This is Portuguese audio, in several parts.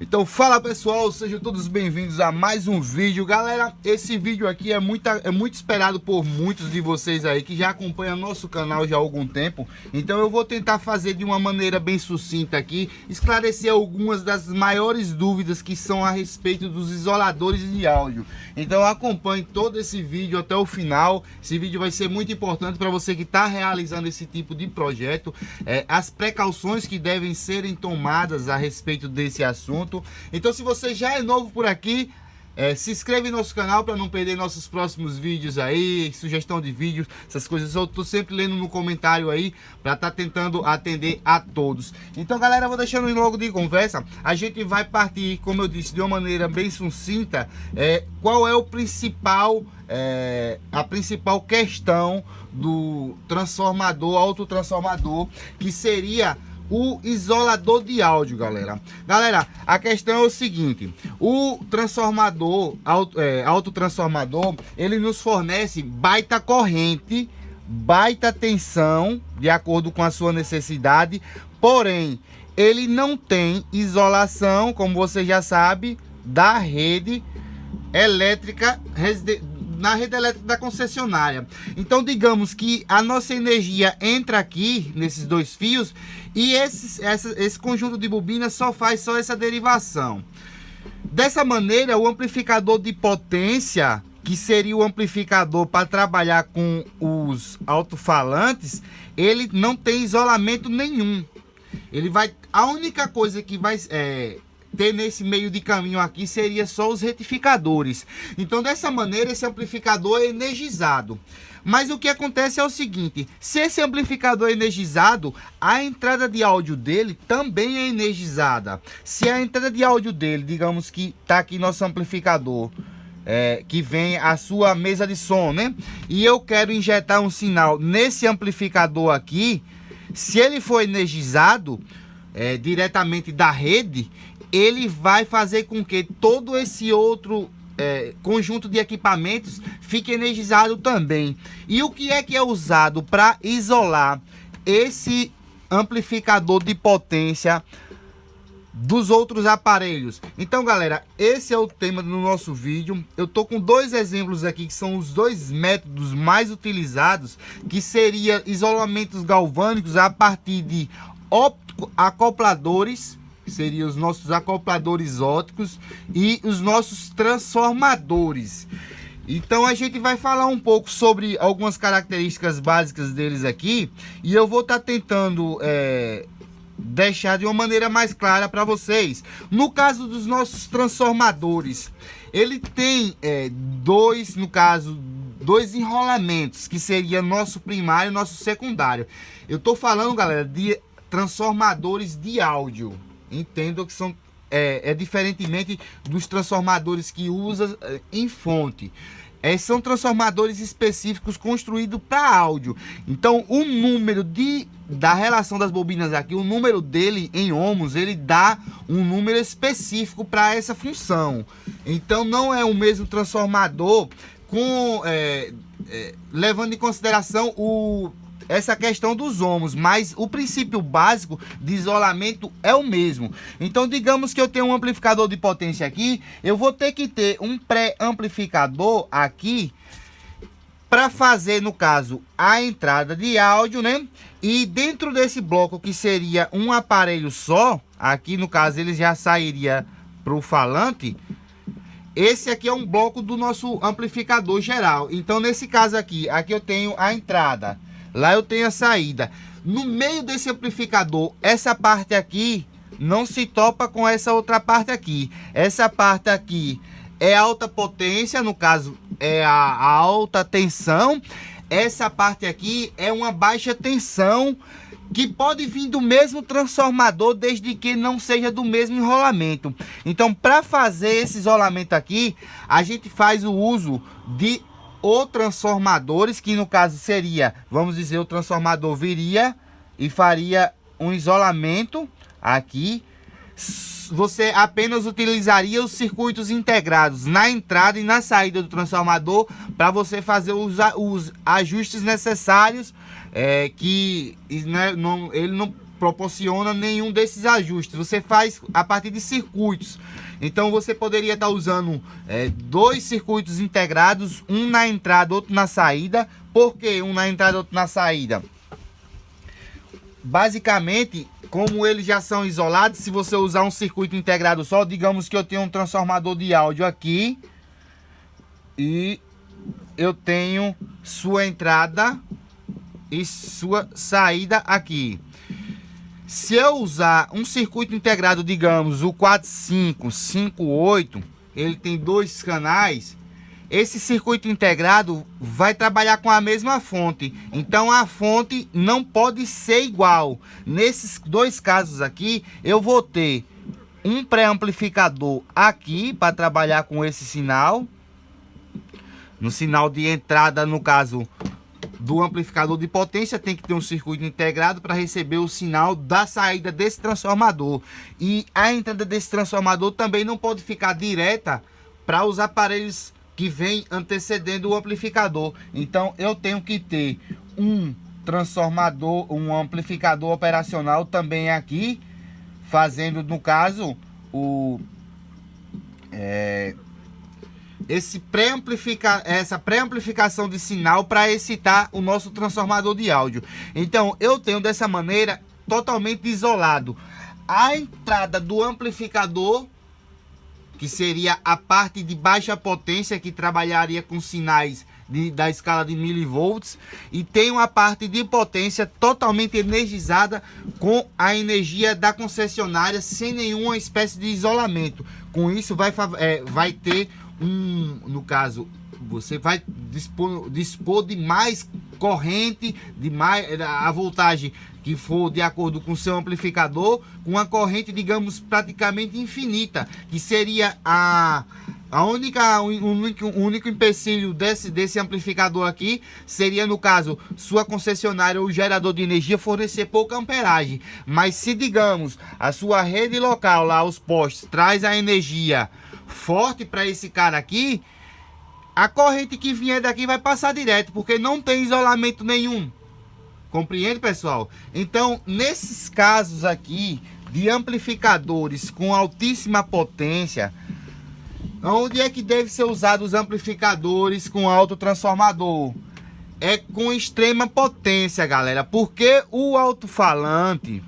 Então fala pessoal, sejam todos bem-vindos a mais um vídeo. Galera, esse vídeo aqui é muito esperado por muitos de vocês aí que já acompanham nosso canal já há algum tempo. Então eu vou tentar fazer de uma maneira bem sucinta aqui, esclarecer algumas das maiores dúvidas que são a respeito dos isoladores de áudio. Então acompanhe todo esse vídeo até o final. Esse vídeo vai ser muito importante para você que está realizando esse tipo de projeto, as precauções que devem serem tomadas a respeito desse assunto. Então, se você já é novo por aqui, se inscreve no nosso canal para não perder nossos próximos vídeos aí, sugestão de vídeos, essas coisas. Eu tô sempre lendo no comentário aí para estar tentando atender a todos. Então, galera, eu vou deixando logo de conversa. A gente vai partir, como eu disse, de uma maneira bem sucinta. Qual é o principal, a principal questão do transformador, autotransformador, que seria o isolador de áudio, galera. A questão é o seguinte: o transformador, autotransformador, ele nos fornece baita corrente, baita tensão, de acordo com a sua necessidade, porém, ele não tem isolação, como você já sabe, da rede elétrica na rede elétrica da concessionária. Então, digamos que a nossa energia entra aqui nesses dois fios e esse conjunto de bobinas só faz essa derivação. Dessa maneira, o amplificador de potência, que seria o amplificador para trabalhar com os alto-falantes, ele não tem isolamento nenhum. A única coisa que vai ter nesse meio de caminho aqui seria só os retificadores. Então, dessa maneira, esse amplificador é energizado. Mas o que acontece é o seguinte: se esse amplificador é energizado, a entrada de áudio dele também é energizada. Se a entrada de áudio dele, digamos que tá aqui nosso amplificador, que vem a sua mesa de som, né? E eu quero injetar um sinal nesse amplificador aqui, se ele for energizado diretamente da rede, ele vai fazer com que todo esse outro conjunto de equipamentos fique energizado também. E o que é usado para isolar esse amplificador de potência dos outros aparelhos? Então, galera, esse é o tema do nosso vídeo. Eu tô com dois exemplos aqui que são os dois métodos mais utilizados, que seria isolamentos galvânicos a partir de acopladores, que seriam os nossos acopladores ópticos, e os nossos transformadores. Então a gente vai falar um pouco sobre algumas características básicas deles aqui, e eu vou estar tentando deixar de uma maneira mais clara para vocês. No caso dos nossos transformadores, ele tem dois enrolamentos, que seria nosso primário e nosso secundário. Eu tô falando, galera, de transformadores de áudio. Entendo que são diferentemente dos transformadores que usa em fonte. São transformadores específicos construídos para áudio. Então, o número da relação das bobinas aqui, o número dele em ohms, ele dá um número específico para essa função. Então, não é o mesmo transformador levando em consideração essa questão dos ohms, mas o princípio básico de isolamento é o mesmo. Então, digamos que eu tenho um amplificador de potência aqui, eu vou ter que ter um pré-amplificador aqui para fazer, no caso, a entrada de áudio, né? E dentro desse bloco, que seria um aparelho só, aqui no caso ele já sairia para o falante. Esse aqui é um bloco do nosso amplificador geral. Então, nesse caso aqui eu tenho a entrada, lá eu tenho a saída. No meio desse amplificador, essa parte aqui não se topa com essa outra parte aqui. Essa parte aqui é alta potência, no caso é a alta tensão. Essa parte aqui é uma baixa tensão, que pode vir do mesmo transformador, desde que não seja do mesmo enrolamento. Então, para fazer esse isolamento aqui, a gente faz o uso de transformadores, que no caso seria, vamos dizer, o transformador viria e faria um isolamento aqui. Você apenas utilizaria os circuitos integrados na entrada e na saída do transformador para você fazer os ajustes necessários, que ele não proporciona nenhum desses ajustes. Você faz a partir de circuitos. Então você poderia estar usando dois circuitos integrados, um na entrada, outro na saída. Por que um na entrada, outro na saída? Basicamente, como eles já são isolados, se você usar um circuito integrado só, digamos que eu tenho um transformador de áudio aqui e eu tenho sua entrada e sua saída aqui. Se eu usar um circuito integrado, digamos o 4558, ele tem dois canais. Esse circuito integrado vai trabalhar com a mesma fonte. Então a fonte não pode ser igual. Nesses dois casos aqui, eu vou ter um pré-amplificador aqui para trabalhar com esse sinal. No sinal de entrada, no caso do amplificador de potência, tem que ter um circuito integrado para receber o sinal da saída desse transformador. E a entrada desse transformador também não pode ficar direta para os aparelhos que vem antecedendo o amplificador. Então eu tenho que ter um transformador, um amplificador operacional também aqui, fazendo no caso essa pré-amplificação de sinal para excitar o nosso transformador de áudio. Então eu tenho dessa maneira totalmente isolado a entrada do amplificador, que seria a parte de baixa potência, que trabalharia com sinais da escala de milivolts, e tem uma parte de potência totalmente energizada com a energia da concessionária, sem nenhuma espécie de isolamento. Com isso vai ter no caso, você vai dispor de mais corrente, a voltagem que for de acordo com o seu amplificador, com uma corrente, digamos, praticamente infinita, que seria o único empecilho desse amplificador aqui, seria, no caso, sua concessionária ou gerador de energia fornecer pouca amperagem. Mas se, digamos, a sua rede local, lá os postes, traz a energia forte para esse cara aqui, a corrente que vier daqui vai passar direto, porque não tem isolamento nenhum. Compreende, pessoal? Então, nesses casos aqui de amplificadores com altíssima potência, onde é que deve ser usado os amplificadores com alto transformador? É com extrema potência, galera, porque o alto-falante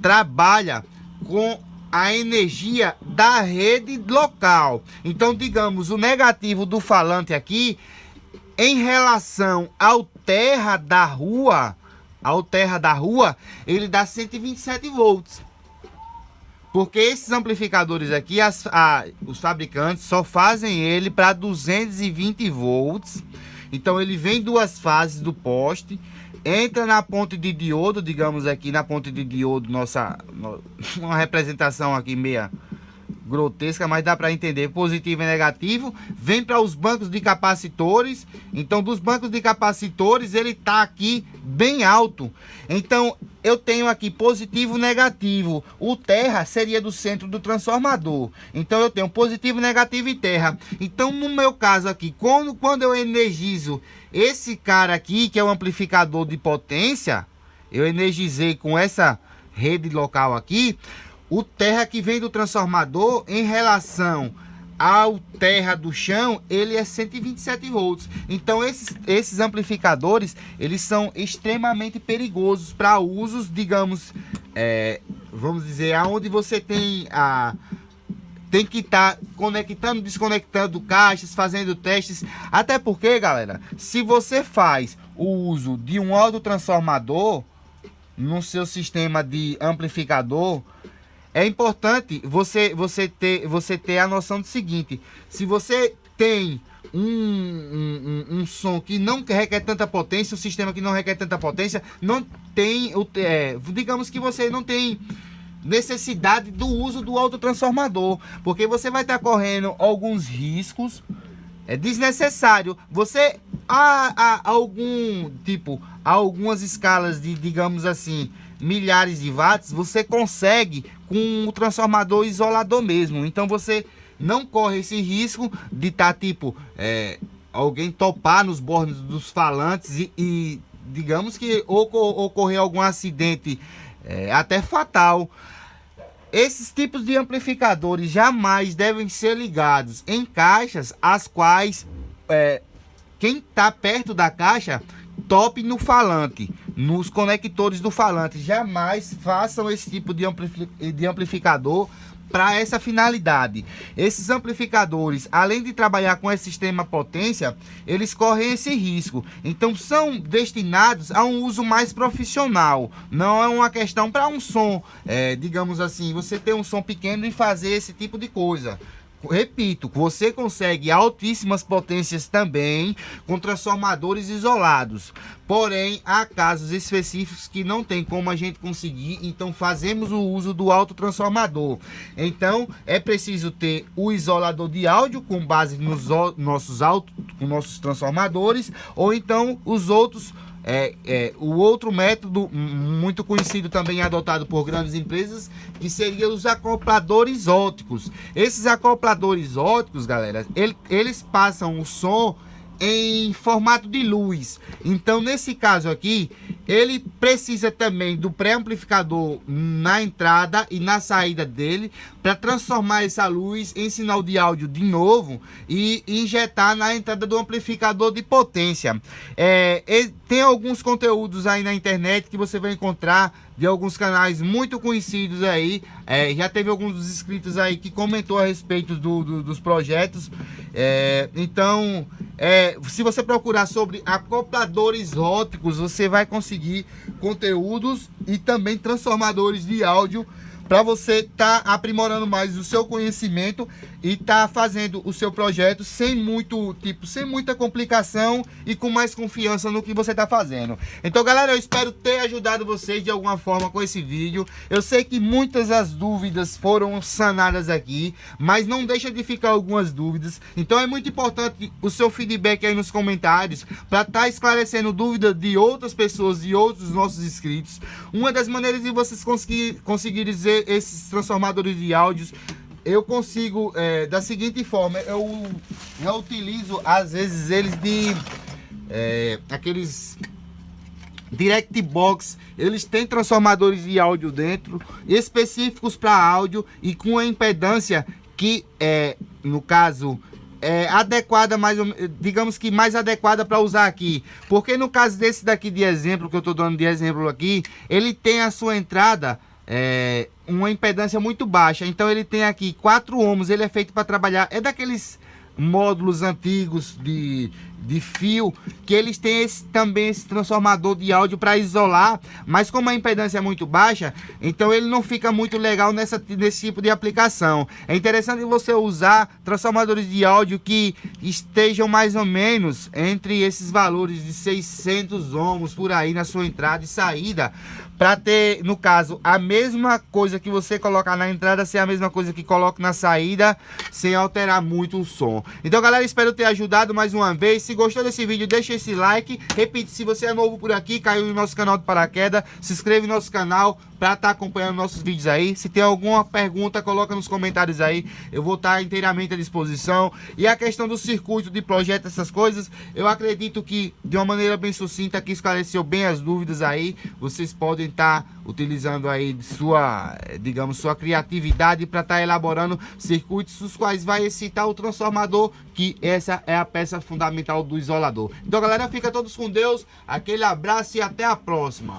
trabalha com a energia da rede local. Então, digamos, o negativo do falante aqui, em relação ao terra da rua, ele dá 127 volts. Porque esses amplificadores aqui, os fabricantes só fazem ele para 220 volts. Então ele vem duas fases do poste, entra na ponte de diodo, digamos aqui na ponte de diodo, uma representação aqui meia grotesca, mas dá para entender, positivo e negativo, vem para os bancos de capacitores. Então dos bancos de capacitores ele tá aqui bem alto, então eu tenho aqui positivo e negativo. O terra seria do centro do transformador, então eu tenho positivo, negativo e terra. Então no meu caso aqui, quando eu energizo esse cara aqui, que é o amplificador de potência, eu energizei com essa rede local aqui, o terra que vem do transformador em relação ao terra do chão, ele é 127 volts. Então esses amplificadores, eles são extremamente perigosos para usos, digamos, vamos dizer, aonde você tem que estar conectando, desconectando caixas, fazendo testes. Até porque, galera, se você faz o uso de um autotransformador no seu sistema de amplificador, é importante você ter a noção do seguinte: se você tem um som que não requer tanta potência, um sistema que não requer tanta potência, não tem, digamos que você não tem necessidade do uso do autotransformador, porque você vai estar correndo alguns riscos desnecessários. Você algumas escalas de, digamos assim, milhares de watts, você consegue com o transformador isolador mesmo. Então você não corre esse risco de estar alguém topar nos bordos dos falantes e digamos que ocorrer algum acidente até fatal. Esses tipos de amplificadores jamais devem ser ligados em caixas as quais quem está perto da caixa tope no falante, nos conectores do falante. Jamais façam esse tipo de amplificador para essa finalidade. Esses amplificadores, além de trabalhar com esse sistema potência, eles correm esse risco. Então são destinados a um uso mais profissional. Não é uma questão para um som, digamos assim, você ter um som pequeno e fazer esse tipo de coisa. Repito, você consegue altíssimas potências também com transformadores isolados. Porém, há casos específicos que não tem como a gente conseguir, então fazemos o uso do autotransformador. Então, é preciso ter o isolador de áudio com base nos nossos transformadores, ou então os outros o outro método muito conhecido também adotado por grandes empresas, que seria os acopladores óticos. Esses acopladores óticos, galera, eles passam o som em formato de luz. Então, nesse caso aqui, ele precisa também do pré-amplificador na entrada e na saída dele, para transformar essa luz em sinal de áudio de novo e injetar na entrada do amplificador de potência. Tem alguns conteúdos aí na internet que você vai encontrar de alguns canais muito conhecidos aí. Já teve alguns dos inscritos aí que comentou a respeito dos projetos. Então, se você procurar sobre acopladores óticos, você vai conseguir conteúdos e também transformadores de áudio para você estar aprimorando mais o seu conhecimento e estar fazendo o seu projeto sem muita complicação e com mais confiança no que você está fazendo. Então, galera, eu espero ter ajudado vocês de alguma forma com esse vídeo. Eu sei que muitas das dúvidas foram sanadas aqui, mas não deixa de ficar algumas dúvidas. Então é muito importante o seu feedback aí nos comentários para estar esclarecendo dúvidas de outras pessoas e outros nossos inscritos. Uma das maneiras de vocês conseguirem dizer esses transformadores de áudios, eu consigo da seguinte forma: eu utilizo às vezes eles de aqueles direct box. Eles têm transformadores de áudio dentro específicos para áudio e com a impedância que no caso adequada, digamos que mais adequada para usar aqui, porque no caso desse daqui de exemplo que eu estou dando de exemplo aqui, ele tem a sua entrada uma impedância muito baixa. Então ele tem aqui 4 ohms, ele é feito para trabalhar, daqueles módulos antigos de fio, que eles têm também esse transformador de áudio para isolar, mas como a impedância é muito baixa, então ele não fica muito legal nesse tipo de aplicação. É interessante você usar transformadores de áudio que estejam mais ou menos entre esses valores de 600 ohms por aí na sua entrada e saída, para ter, no caso, a mesma coisa que você colocar na entrada ser a mesma coisa que coloca na saída, sem alterar muito o som. Então, galera, espero ter ajudado mais uma vez. Se gostou desse vídeo, deixa esse like. Repito, se você é novo por aqui, caiu no nosso canal de paraquedas, se inscreve no nosso canal para estar acompanhando nossos vídeos aí. Se tem alguma pergunta, coloca nos comentários aí, eu vou estar inteiramente à disposição. E a questão do circuito de projeto, essas coisas, eu acredito que de uma maneira bem sucinta, que esclareceu bem as dúvidas aí. Vocês podem estar utilizando aí sua criatividade para estar elaborando circuitos os quais vai excitar o transformador, que essa é a peça fundamental do isolador. Então, galera, fica todos com Deus, aquele abraço e até a próxima.